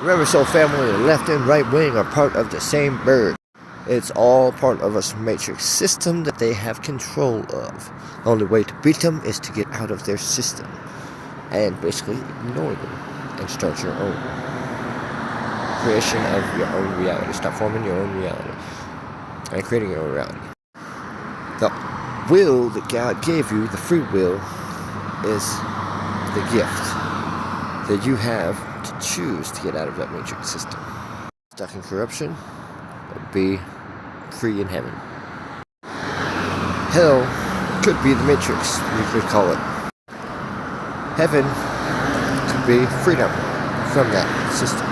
Remember, soul family, the left and right wing are part of the same bird. It's all part of a matrix system that they have control of. The only way to beat them is to get out of their system and basically ignore them and start your own creation of your own reality. Stop forming your own reality and creating your own reality. The will that God gave you, the free will, is the gift that you have to choose to get out of that matrix system. Stuck in corruption, or be free in heaven. Hell could be the matrix, you could call it. Heaven could be freedom from that system.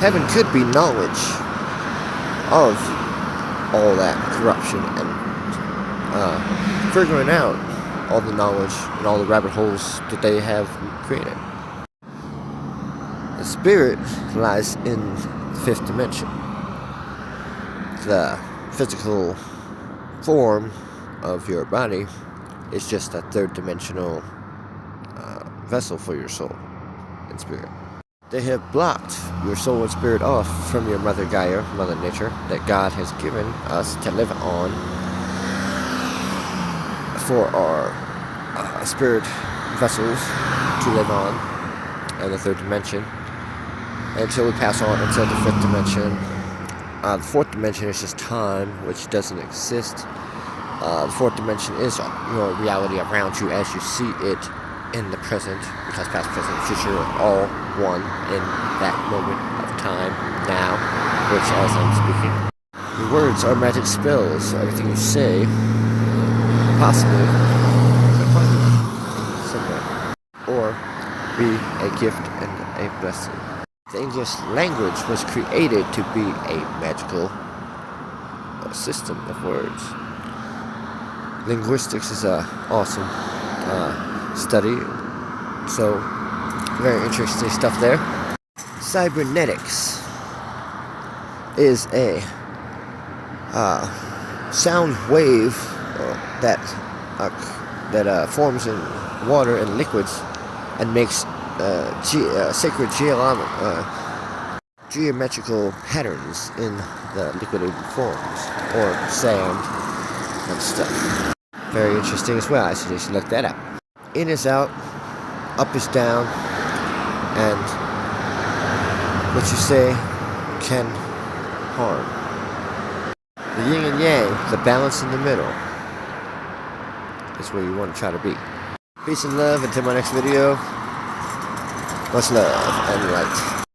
Heaven could be knowledge of all that corruption and figuring out all the knowledge and all the rabbit holes that they have created. The spirit lies in the fifth dimension. The physical form of your body is just a third dimensional vessel for your soul and spirit. They have blocked your soul and spirit off from your Mother Gaia, Mother Nature, that God has given us to live on for our spirit vessels to live on in the third dimension until we pass on into the fifth dimension. The fourth dimension is just time, which doesn't exist. The fourth dimension is your reality around you as you see it in the present, because past, present, and future are all one in that moment of time, now, which as I'm speaking. Your words are magic spells. Everything you say, possibly, could harm you somewhere, or be a gift and a blessing. The English language was created to be a magical system of words. Linguistics is an awesome study, so very interesting stuff there. Cybernetics is a sound wave that forms in water and liquids and makes sacred geometrical patterns in the liquidated forms or sand and stuff. Very interesting as well. I suggest you look that up. In is out, up is down, and what you say can harm. The yin and yang, the balance in the middle, is where you want to try to be. Peace and love until my next video. Much love and light.